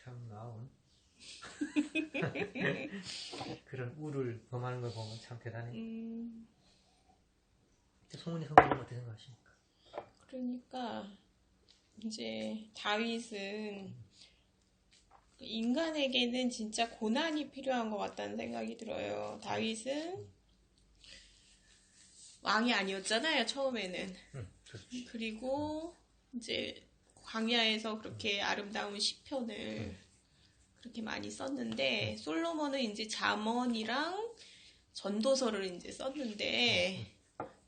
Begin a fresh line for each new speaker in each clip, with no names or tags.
참 나온 그런 우를 범하는 걸 보면 참 대단해. 송은이 성경은 어떻게 생각하십니까?
그러니까 이제 다윗은 인간에게는 진짜 고난이 필요한 것 같다는 생각이 들어요. 다윗은 왕이 아니었잖아요, 처음에는. 그리고 이제 광야에서 그렇게 아름다운 시편을 그렇게 많이 썼는데, 솔로몬은 이제 잠언이랑 전도서를 이제 썼는데,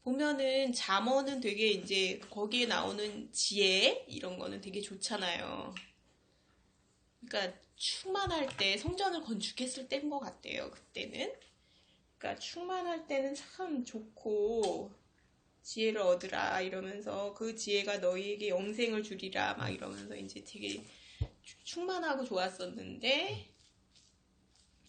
보면은 잠언은 되게 이제 거기에 나오는 지혜 이런 거는 되게 좋잖아요. 그러니까 충만할 때 성전을 건축했을 때인 것 같아요. 그때는. 그러니까 충만할 때는 참 좋고 지혜를 얻으라 이러면서 그 지혜가 너희에게 영생을 주리라 막 이러면서 이제 되게 충만하고 좋았었는데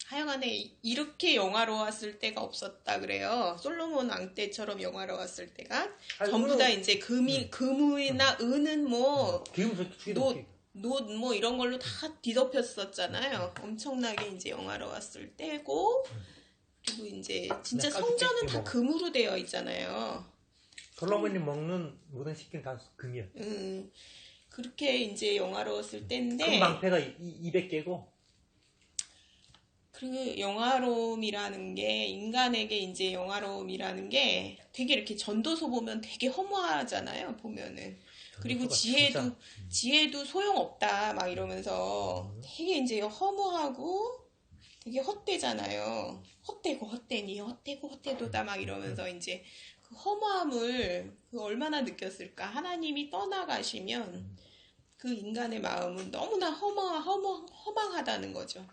하여간에 이렇게 영화로웠을 때가 없었다 그래요. 솔로몬 왕 때처럼 영화로웠을 때가 전부 다 이제 금이나 은은 뭐 노 뭐 이런 걸로 다 뒤덮였었잖아요. 엄청나게 이제 영화로웠을 때고 그리고 이제 진짜 성전은 다 금으로 되어 있잖아요.
솔로몬이 먹는 모든 식기는 다 금이야.
그렇게 이제 영화로웠을 때인데
금 방패가 200개고
그 영화로움이라는 게 인간에게 이제 영화로움이라는 게 되게 이렇게 전도서 보면 되게 허무하잖아요. 보면은 그리고 지혜도 소용없다 막 이러면서 되게 이제 허무하고 되게 헛되잖아요. 헛되고 헛되니 헛되고 헛되도다 막 이러면서 이제 그 허무함을 얼마나 느꼈을까. 하나님이 떠나가시면 그 인간의 마음은 너무나 허망하다는 거죠.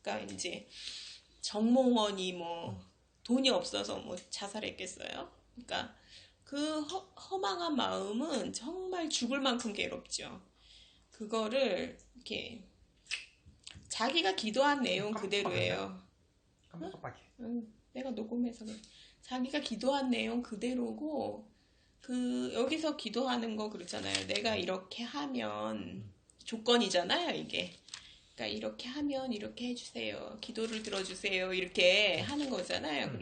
그러니까 이제 정몽원이 뭐 돈이 없어서 뭐 자살했겠어요. 그러니까 그 허망한 마음은 정말 죽을 만큼 괴롭죠. 그거를 이렇게 자기가 기도한 내용 그대로예요. 내가 녹음해서 그래. 자기가 기도한 내용 그대로고 여기서 기도하는 거 그렇잖아요. 내가 이렇게 하면 조건이잖아요, 이게. 그러니까 이렇게 하면 이렇게 해주세요. 기도를 들어주세요. 이렇게 하는 거잖아요.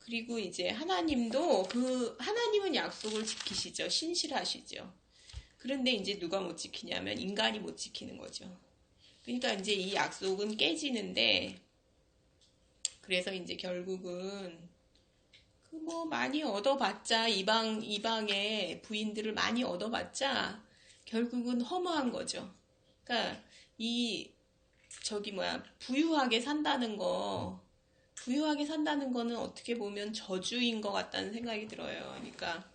그리고 이제 하나님도 하나님은 약속을 지키시죠. 신실하시죠. 그런데 이제 누가 못 지키냐면 인간이 못 지키는 거죠. 그러니까 이제 이 약속은 깨지는데 그래서 이제 결국은 뭐 많이 얻어봤자 이방의 부인들을 많이 얻어봤자 결국은 허무한 거죠. 그러니까 부유하게 산다는 거는 어떻게 보면 저주인 것 같다는 생각이 들어요. 그러니까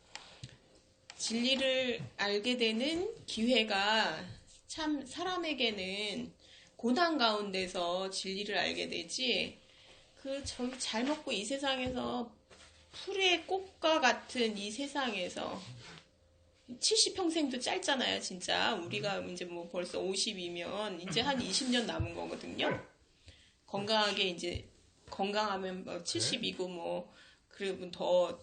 진리를 알게 되는 기회가 참 사람에게는 고난 가운데서 진리를 알게 되지. 저기 잘 먹고 이 세상에서 풀의 꽃과 같은 이 세상에서 70평생도 짧잖아요, 진짜. 우리가 이제 뭐 벌써 50이면 이제 한 20년 남은 거거든요. 건강하면 뭐 70이고 뭐, 그리고 더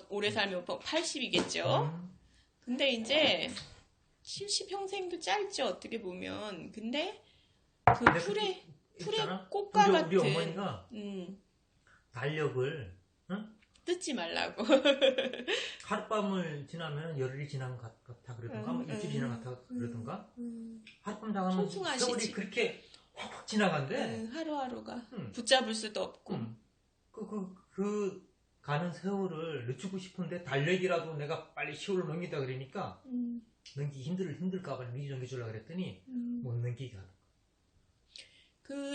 오래 살면 80이겠죠. 근데 이제 70평생도 짧죠, 어떻게 보면. 근데 그 풀의 꽃과 같은.
우리 어머니가 달력을
뜯지 말라고.
하룻밤을 지나면 열흘이 지난 것 같아 그러던가 일주일 지난 것 같아 그러던가 하룻밤 자가면 세월이 그렇게 확 지나간대.
하루하루가 붙잡을 수도 없고
그 가는 세월을 늦추고 싶은데 달력이라도 내가 빨리 10월을 넘기다 그러니까 넘기기 힘들까봐 미리 넘겨주려고 그랬더니 못 넘기게 하더라고.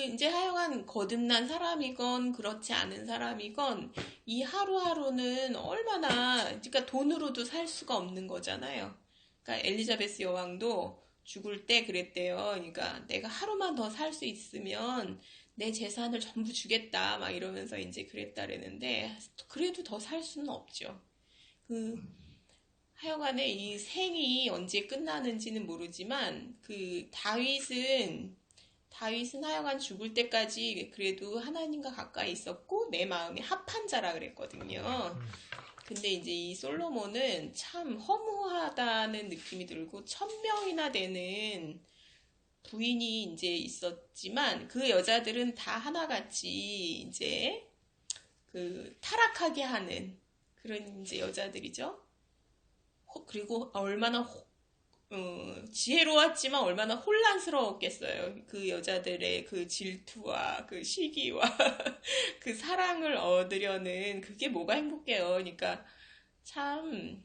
이제 하여간 거듭난 사람이건 그렇지 않은 사람이건 이 하루하루는 그러니까 돈으로도 살 수가 없는 거잖아요. 그러니까 엘리자베스 여왕도 죽을 때 그랬대요. 그러니까 내가 하루만 더 살 수 있으면 내 재산을 전부 주겠다 막 이러면서 이제 그랬다랬는데 그래도 더 살 수는 없죠. 하여간에 이 생이 언제 끝나는지는 모르지만 다윗은 하여간 죽을 때까지 그래도 하나님과 가까이 있었고 내 마음이 합한 자라 그랬거든요. 근데 이제 이 솔로몬은 참 허무하다는 느낌이 들고 1000명이나 되는 부인이 이제 있었지만 그 여자들은 다 하나같이 이제 그 타락하게 하는 그런 이제 여자들이죠. 그리고 얼마나 지혜로웠지만 얼마나 혼란스러웠겠어요. 그 여자들의 그 질투와 그 시기와 그 사랑을 얻으려는 그게 뭐가 행복해요. 그러니까 참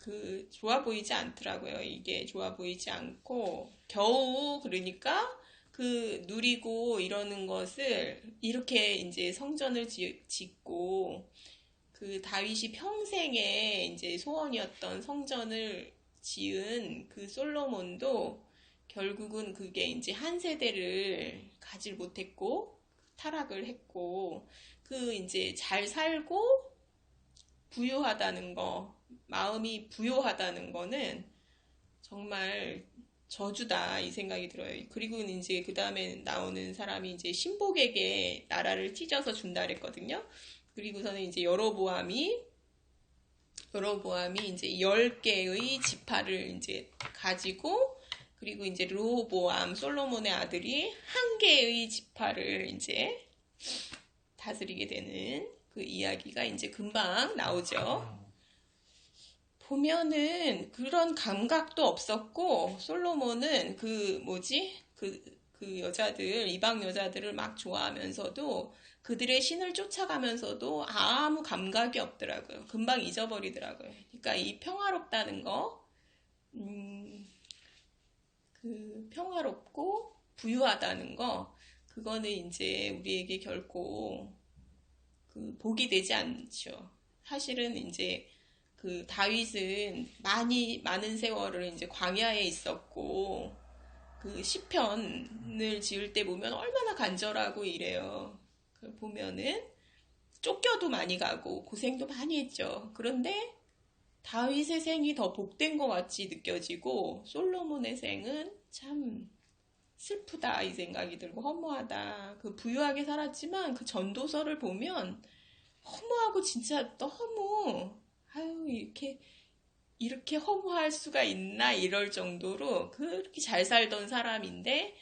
그 좋아 보이지 않더라고요. 이게 좋아 보이지 않고 겨우 그러니까 그 누리고 이러는 것을 이렇게 이제 성전을 짓고 그 다윗이 평생에 이제 소원이었던 성전을 지은 그 솔로몬도 결국은 그게 이제 한 세대를 가질 못했고 타락을 했고 그 이제 잘 살고 부유하다는 거, 마음이 부유하다는 거는 정말 저주다 이 생각이 들어요. 그리고 이제 그 다음에 나오는 사람이 이제 신복에게 나라를 찢어서 준다 그랬거든요. 그리고서는 이제 여로보암이 이제 10개의 지파를 이제 가지고 그리고 이제 르호보암 솔로몬의 아들이 1개의 지파를 이제 다스리게 되는 그 이야기가 이제 금방 나오죠. 보면은 그런 감각도 없었고 솔로몬은 그 여자들 이방 여자들을 막 좋아하면서도 그들의 신을 쫓아가면서도 아무 감각이 없더라고요. 금방 잊어버리더라고요. 그러니까 이 평화롭다는 거, 그 평화롭고 부유하다는 거, 그거는 이제 우리에게 결코 그 복이 되지 않죠. 사실은 이제 그 다윗은 많은 세월을 이제 광야에 있었고 그 시편을 지을 때 보면 얼마나 간절하고 이래요. 보면은 쫓겨도 많이 가고 고생도 많이 했죠. 그런데 다윗의 생이 더 복된 것 같이 느껴지고 솔로몬의 생은 참 슬프다 이 생각이 들고 허무하다. 그 부유하게 살았지만 그 전도서를 보면 허무하고 진짜 너무 아유 이렇게 허무할 수가 있나 이럴 정도로 그렇게 잘 살던 사람인데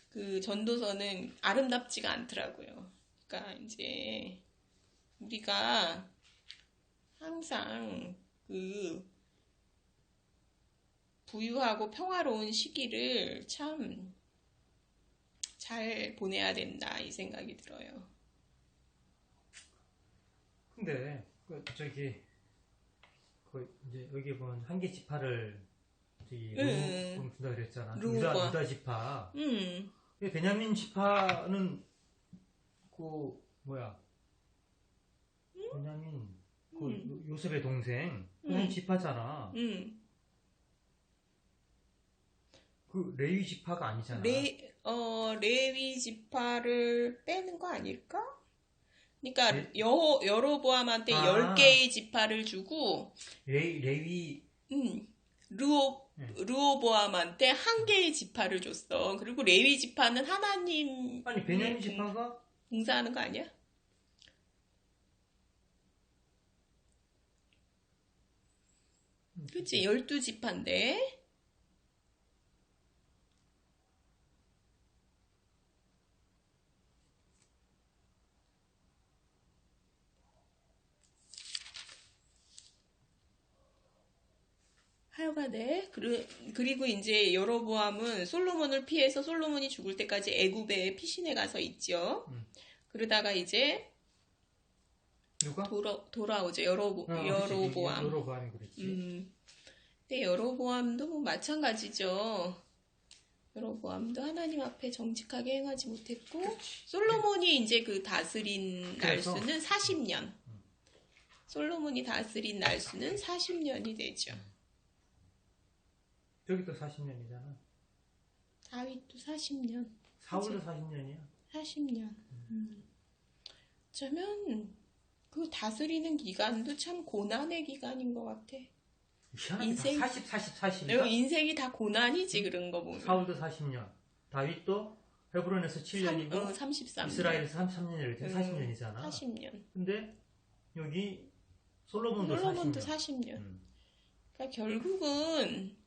그 전도서는 아름답지가 않더라고요. 그러니까 이제 우리가 항상 그 부유하고 평화로운 시기를 참 잘 보내야 된다 이 생각이 들어요.
근데 저기 이제 여기 보면 1개 지파를 저기 준다 그랬잖아. 유다 지파. 베냐민 지파는 그 뭐야? 베냐민 그 요셉의 동생 그 지파잖아. 그 레위 지파가 아니잖아.
레위 지파를 빼는 거 아닐까? 그러니까 여로보암한테 10개의 지파를 주고
레위
르호보암한테 1개의 지파를 줬어. 그리고 레위 지파는 하나님
아니 베냐민 지파가
봉사하는 거 아니야? 그치 12지파인데 하여간에 그리고 이제 여로보암은 솔로몬을 피해서 솔로몬이 죽을 때까지 애굽에 피신해 가서 있죠. 그러다가 이제
누가?
돌아오죠. 여로보암.
여로보암이 그랬지.
근데 여로보암도 뭐 마찬가지죠. 여로보암도 하나님 앞에 정직하게 행하지 못했고 솔로몬이 이제 그 다스린 날수는 40년. 솔로몬이 다스린 날수는 40년이 되죠.
저기도 40년이잖아.
다윗도 40년.
사울도 40년이야.
40년. 어쩌면 그 다스리는 기간도 참 고난의 기간인 것 같아.
인생 40.
인생이 다 고난이지 그런 거 보면.
사울도 40년. 다윗도 헤브론에서 7년이고
33년.
이스라엘에서 33년이랬지. 40년이잖아.
40년.
근데 여기 솔로몬도 40년.
그러니까 결국은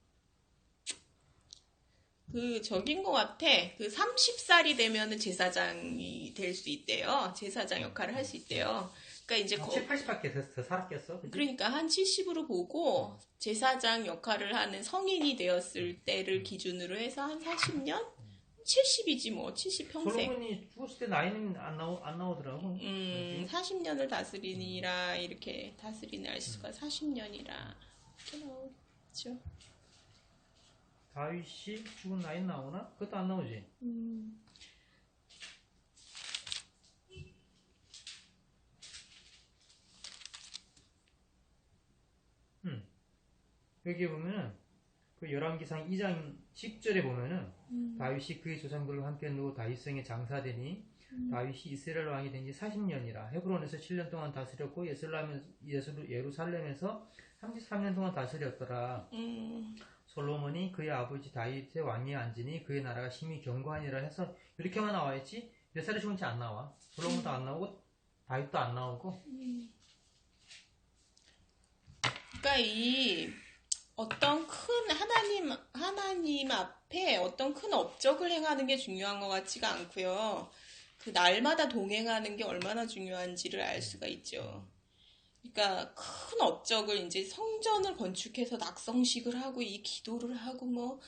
그 저긴 것 같아. 그 30살이 되면은 제사장이 될 수 있대요. 제사장 역할을 할 수 있대요. 그러니까 이제
7, 80밖에 더 살았겠어? 그치?
그러니까 한 70으로 보고 제사장 역할을 하는 성인이 되었을 때를 기준으로 해서 한 40년? 70이지 뭐. 70 평생.
솔로몬이 죽었을 때 나이는 안 나오더라고.
40년을 다스리니라 이렇게 다스리는 알수가 40년이라 이렇게 나오죠.
다윗이 죽은 나이 나오나? 그것도 안 나오지. 여기 보면은 그 열왕기상 2장 10절에 보면은 다윗이 그의 조상들과 함께 누워 다윗성에 장사되니 다윗이 이스라엘 왕이 된 지 40년이라 헤브론에서 7년 동안 다스렸고 예루살렘에서 33년 동안 다스렸더라. 솔로몬이 그의 아버지 다윗의 왕위에 앉으니 그의 나라가 심히 견고하니라 해서 이렇게만 나와있지 몇 살이 죽은지 안 나와. 솔로몬도 안 나오고 다윗도 안 나오고.
그러니까 이 어떤 큰 하나님 앞에 어떤 큰 업적을 행하는 게 중요한 것 같지가 않고요. 그 날마다 동행하는 게 얼마나 중요한지를 알 수가 있죠. 그러니까 큰 업적을 이제 성전을 건축해서 낙성식을 하고 이 기도를 하고 뭐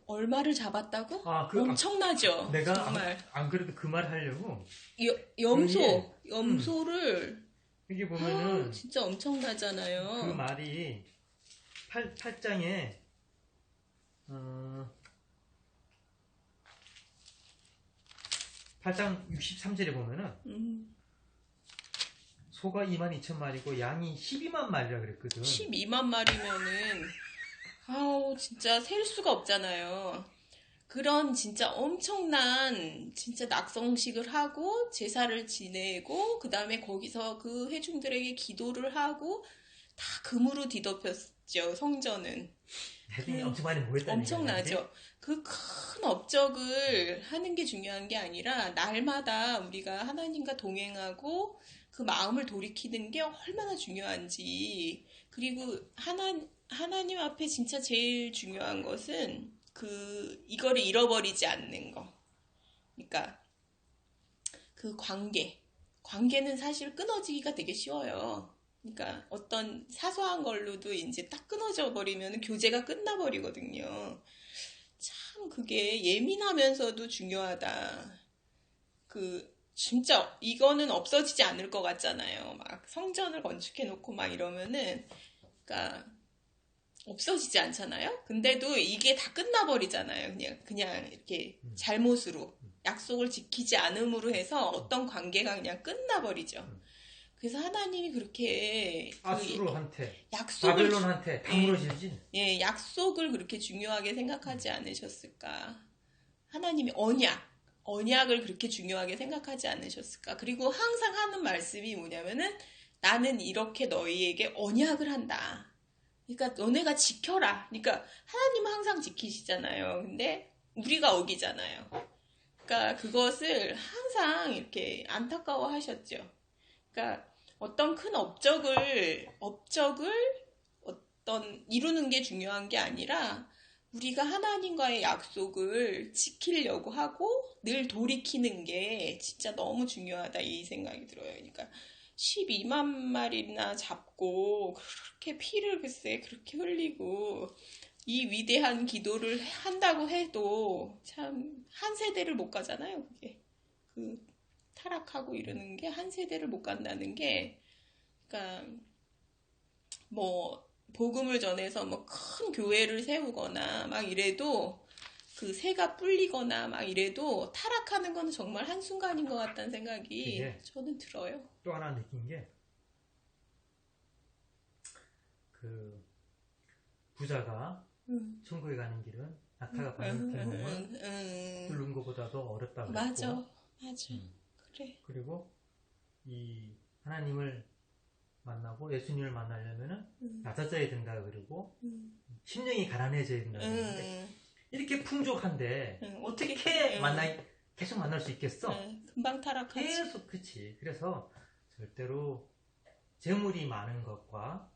얼마를 잡았다고? 엄청나죠.
내가
정말.
안 그래도 그 말 하려고.
염소를
여기 보면은
진짜 엄청나잖아요.
그 말이 8장에 8장 63절에 보면은 소가 22,000마리고 양이 12만 마리라 그랬거든.
12만 마리면은 아우 진짜 셀 수가 없잖아요. 그런 진짜 엄청난 진짜 낙성식을 하고 제사를 지내고 그 다음에 거기서 그 회중들에게 기도를 하고 다 금으로 뒤덮였죠. 성전은.
엄청 많이 모였다는
엄청나죠. 그 큰 업적을 하는 게 중요한 게 아니라 날마다 우리가 하나님과 동행하고 그 마음을 돌이키는 게 얼마나 중요한지. 그리고 하나님 앞에 진짜 제일 중요한 것은 이거를 잃어버리지 않는 거. 그러니까 그 관계는 사실 끊어지기가 되게 쉬워요. 그러니까 어떤 사소한 걸로도 이제 딱 끊어져 버리면 교제가 끝나버리거든요. 참 그게 예민하면서도 중요하다. 진짜 이거는 없어지지 않을 것 같잖아요. 막 성전을 건축해 놓고 막 이러면은 그러니까 없어지지 않잖아요. 근데도 이게 다 끝나버리잖아요. 그냥 이렇게 잘못으로 약속을 지키지 않음으로 해서 어떤 관계가 그냥 끝나버리죠. 그래서 하나님이 그렇게
아수르한테,
약속을
바벨론한테 다 무너지지.
예, 약속을 그렇게 중요하게 생각하지 않으셨을까? 하나님이 언약을 그렇게 중요하게 생각하지 않으셨을까? 그리고 항상 하는 말씀이 뭐냐면은 나는 이렇게 너희에게 언약을 한다. 그러니까 너네가 지켜라. 그러니까 하나님은 항상 지키시잖아요. 근데 우리가 어기잖아요. 그러니까 그것을 항상 이렇게 안타까워하셨죠. 그러니까 어떤 큰 업적을 어떤 이루는 게 중요한 게 아니라 우리가 하나님과의 약속을 지키려고 하고 늘 돌이키는 게 진짜 너무 중요하다 이 생각이 들어요. 그러니까 12만 마리나 잡고 그렇게 피를 글쎄 그렇게 흘리고 이 위대한 기도를 한다고 해도 참 한 세대를 못 가잖아요. 그게 타락하고 이러는 게 한 세대를 못 간다는 게 그러니까 뭐 복음을 전해서 뭐 큰 교회를 세우거나 막 이래도 그 새가 뿔리거나 막 이래도 타락하는 건 정말 한순간인 것 같다는 생각이 저는 들어요.
또 하나 느낀 게 그 부자가 천국에 가는 길은 낙타가 밟는 길목을 뚫는 것보다도 어렵다고 그랬고
맞아. 그래.
그리고 이 하나님을 만나고 예수님을 만나려면은 낮아져야 된다 그러고 심령이 가난해져야 된다 그러는데 이렇게 풍족한데 어떻게 계속 만날 수 있겠어?
금방 타락하지.
계속 그치. 그래서 절대로 재물이 많은 것과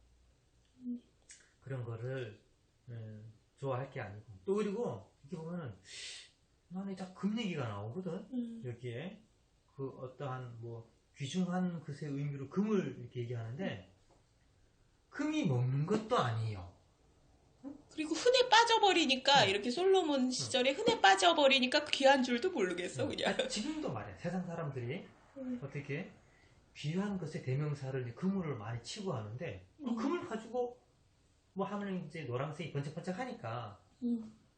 그런 거를 좋아할 게 아니고. 또 그리고 이렇게 보면은 나는 딱 금 얘기가 나오거든. 여기에 그 어떠한 뭐 귀중한 것의 의미로 금을 이렇게 얘기하는데 금이 먹는 것도 아니에요.
그리고 흔해 빠져버리니까 이렇게 솔로몬 시절에 흔해 빠져버리니까 귀한 줄도 모르겠어 그냥.
지금도 말이야. 세상 사람들이 어떻게 귀한 것의 대명사를 금을 많이 치고 하는데 금을 가지고 뭐 하면 이제 노란색이 번쩍번쩍 하니까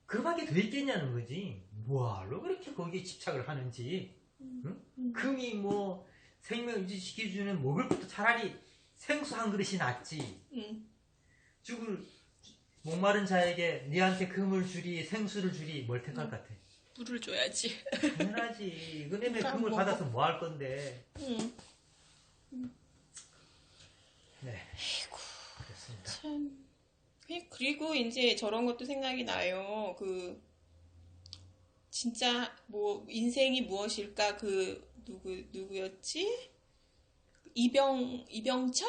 금하게 돼 있겠냐는 거지. 뭐하러 그렇게 거기에 집착을 하는지. 응? 금이 뭐 생명 유지시켜주는 먹을 것도 차라리 생수 한 그릇이 낫지. 죽을 목마른 자에게 니한테 금을 주리 생수를 주리 뭘 택할 것 같아?
물을 줘야지.
당연하지. 그다음에 금을 받아서 뭐 할 건데. 네. 그렇습니다.
참. 그리고 이제 저런 것도 생각이 나요. 진짜 뭐 인생이 무엇일까? 누구였지? 이병철?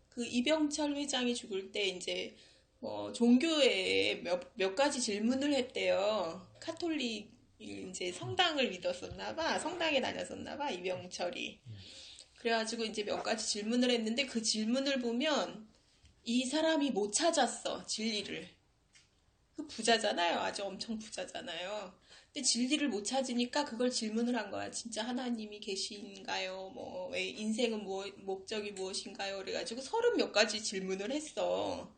그 이병철 회장이 죽을 때 이제 뭐 종교에 몇 가지 질문을 했대요. 카톨릭 이제 성당을 믿었었나 봐. 성당에 다녔었나 봐. 이병철이. 그래가지고 이제 몇 가지 질문을 했는데 그 질문을 보면 이 사람이 못 찾았어. 진리를. 그 부자잖아요. 아주 엄청 부자잖아요. 근데 진리를 못 찾으니까 그걸 질문을 한 거야. 진짜 하나님이 계신가요? 뭐, 왜 인생은 목적이 무엇인가요? 그래가지고 30몇 가지 질문을 했어.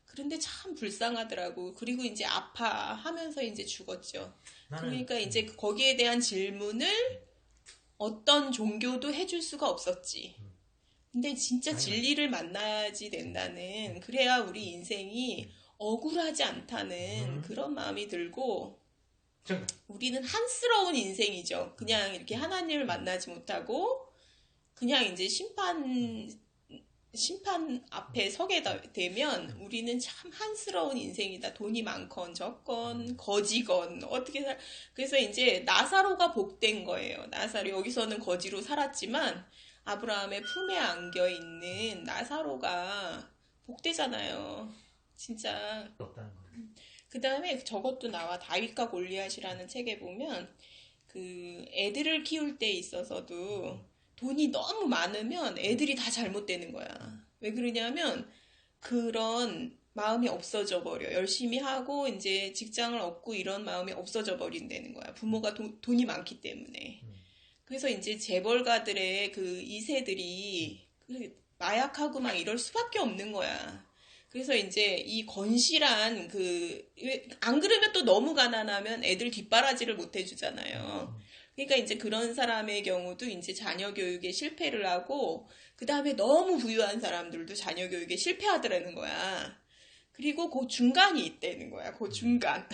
그런데 참 불쌍하더라고. 그리고 이제 아파하면서 이제 죽었죠. 그러니까 이제 거기에 대한 질문을 어떤 종교도 해줄 수가 없었지. 근데 진짜 진리를 만나야지 된다는, 그래야 우리 인생이 억울하지 않다는 그런 마음이 들고, 우리는 한스러운 인생이죠. 그냥 이렇게 하나님을 만나지 못하고, 그냥 이제 심판 앞에 서게 되면 우리는 참 한스러운 인생이다. 돈이 많건 적건 거지건 어떻게 그래서 이제 나사로가 복된 거예요. 나사로 여기서는 거지로 살았지만 아브라함의 품에 안겨 있는 나사로가 복되잖아요. 진짜. 그 다음에 저것도 나와. 다윗과 골리앗이라는 책에 보면 그 애들을 키울 때 있어서도 돈이 너무 많으면 애들이 다 잘못되는 거야. 왜 그러냐면 그런 마음이 없어져 버려. 열심히 하고 이제 직장을 얻고 이런 마음이 없어져 버린다는 거야. 부모가 돈이 많기 때문에. 그래서 이제 재벌가들의 그 2세들이 마약하고 막 이럴 수밖에 없는 거야. 그래서 이제 이 건실한 안 그러면 또 너무 가난하면 애들 뒷바라지를 못 해주잖아요. 그러니까 이제 그런 사람의 경우도 이제 자녀 교육에 실패를 하고, 그 다음에 너무 부유한 사람들도 자녀 교육에 실패하더라는 거야. 그리고 그 중간이 있다는 거야. 그 중간.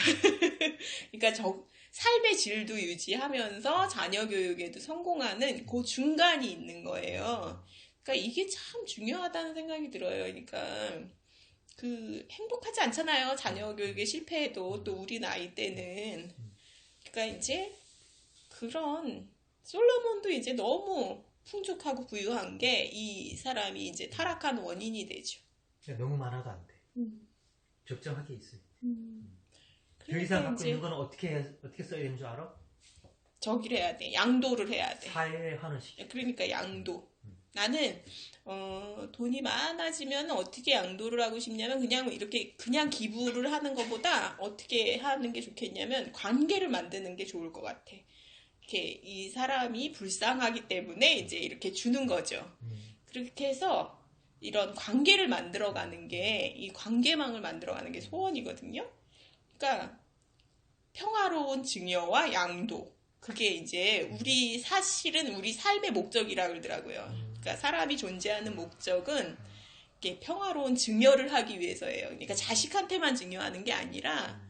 그러니까 삶의 질도 유지하면서 자녀 교육에도 성공하는 그 중간이 있는 거예요. 그러니까 이게 참 중요하다는 생각이 들어요. 그러니까 행복하지 않잖아요. 자녀 교육에 실패해도 또 우리 나이 때는. 그러니까 이제 그런 솔로몬도 이제 너무 풍족하고 부유한 게 이 사람이 이제 타락한 원인이 되죠.
너무 많아도 안 돼. 적정하게 있어요. 그
그러니까
이상 갖고 있는 거는 어떻게 써야 되는 줄 알아?
저기를 해야 돼. 양도를 해야 돼.
사회에 환원시켜.
그러니까 양도. 나는 돈이 많아지면 어떻게 양도를 하고 싶냐면 그냥 기부를 하는 것보다 어떻게 하는 게 좋겠냐면 관계를 만드는 게 좋을 것 같아. 이렇게 이 사람이 불쌍하기 때문에 이제 이렇게 주는 거죠. 그렇게 해서 이런 관계를 만들어가는 게, 이 관계망을 만들어가는 게 소원이거든요. 그러니까 평화로운 증여와 양도. 그게 이제 사실은 우리 삶의 목적이라 그러더라고요. 그러니까 사람이 존재하는 목적은 이렇게 평화로운 증여를 하기 위해서예요. 그러니까 자식한테만 증여하는 게 아니라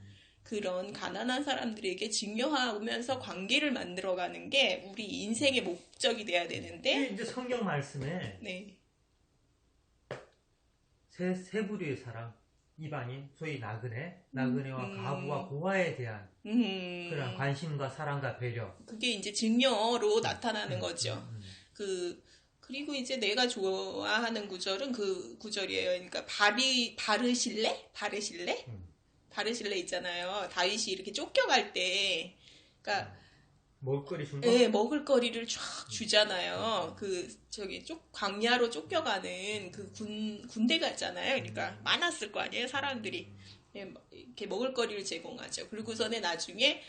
그런 가난한 사람들에게 증여하면서 관계를 만들어가는 게 우리 인생의 목적이 돼야 되는데.
이제 성경 말씀에
네.
세 부류의 사람, 이방인, 소위 나그네와 가부와 고아에 대한 그런 관심과 사랑과 배려.
그게 이제 증여로 나타나는 거죠. 그리고 이제 내가 좋아하는 구절은 그 구절이에요. 그러니까 바르실래? 바르실레 있잖아요. 다윗이 이렇게 쫓겨갈 때, 그러니까
먹을거리 준 거?
네, 먹을거리를 쫙 주잖아요. 광야로 쫓겨가는 그 군대가 있잖아요. 그러니까 많았을 거 아니에요, 사람들이. 예, 이렇게 먹을거리를 제공하죠. 그리고서는 나중에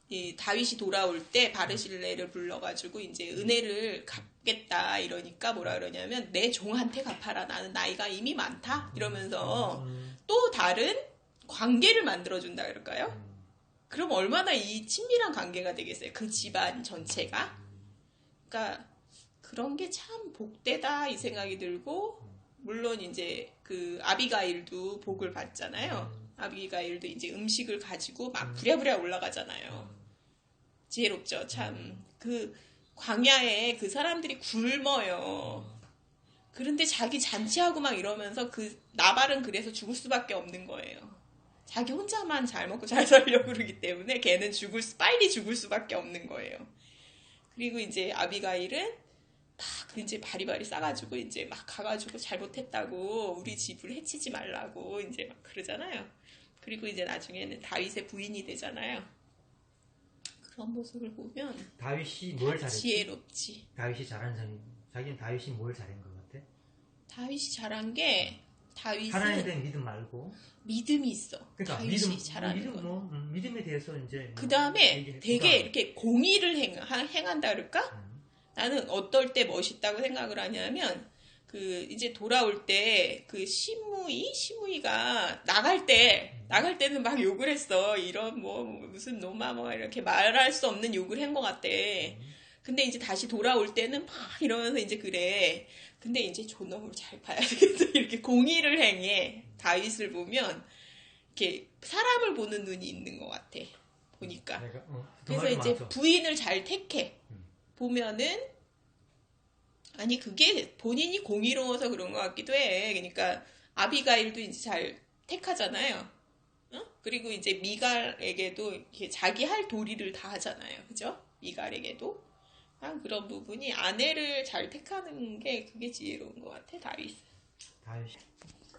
이 다윗이 돌아올 때 바르실레를 불러가지고 이제 은혜를 갚겠다 이러니까 뭐라 그러냐면 내 종한테 갚아라. 나는 나이가 이미 많다. 이러면서 또 다른 관계를 만들어준다 그럴까요? 그럼 얼마나 이 친밀한 관계가 되겠어요? 그 집안 전체가. 그러니까 그런 게 참 복되다 이 생각이 들고, 물론 이제 그 아비가일도 복을 받잖아요. 아비가일도 이제 음식을 가지고 막 부랴부랴 올라가잖아요. 지혜롭죠. 참 그 광야에 그 사람들이 굶어요. 그런데 자기 잔치하고 막 이러면서 그 나발은 그래서 죽을 수밖에 없는 거예요. 자기 혼자만 잘 먹고 잘 살려고 그러기 때문에 걔는 빨리 죽을 수밖에 없는 거예요. 그리고 이제 아비가일은 막 이제 바리바리 싸가지고 이제 막 가가지고 잘못했다고 우리 집을 해치지 말라고 이제 막 그러잖아요. 그리고 이제 나중에는 다윗의 부인이 되잖아요. 그런 모습을 보면
다윗이 뭘 잘했지?
지혜롭지.
다윗이 잘한 점이, 자기는 다윗이 뭘 잘한 것 같아?
다윗이 잘한 게, 다윗은
하나님에 대한 믿음 말고
믿음이 있어.
그러니까
다윗이 잘하는
믿음,
거.
믿음에 대해서 이제
그 다음에 되게 이렇게 공의를 행한다 그럴까? 나는 어떨 때 멋있다고 생각을 하냐면, 그 이제 돌아올 때 그 시므이가 나갈 때는 막 욕을 했어. 이런 뭐 무슨 놈아 뭐 이렇게 말할 수 없는 욕을 한 것 같대. 근데 이제 다시 돌아올 때는 막 이러면서 이제 그래. 근데 이제 저놈을 잘 봐야 되겠어. 이렇게 공의를 행해. 다윗을 보면 이렇게 사람을 보는 눈이 있는 것 같아. 보니까. 그래서 이제
맞아.
부인을 잘 택해. 보면은 아니 그게 본인이 공의로워서 그런 것 같기도 해. 그러니까 아비가일도 이제 잘 택하잖아요. 응? 그리고 이제 미갈에게도 이렇게 자기 할 도리를 다 하잖아요. 그죠? 미갈에게도. 그런 부분이 아내를 잘 택하는 게 그게 지혜로운 것 같아, 다윗.
다윗 찬성.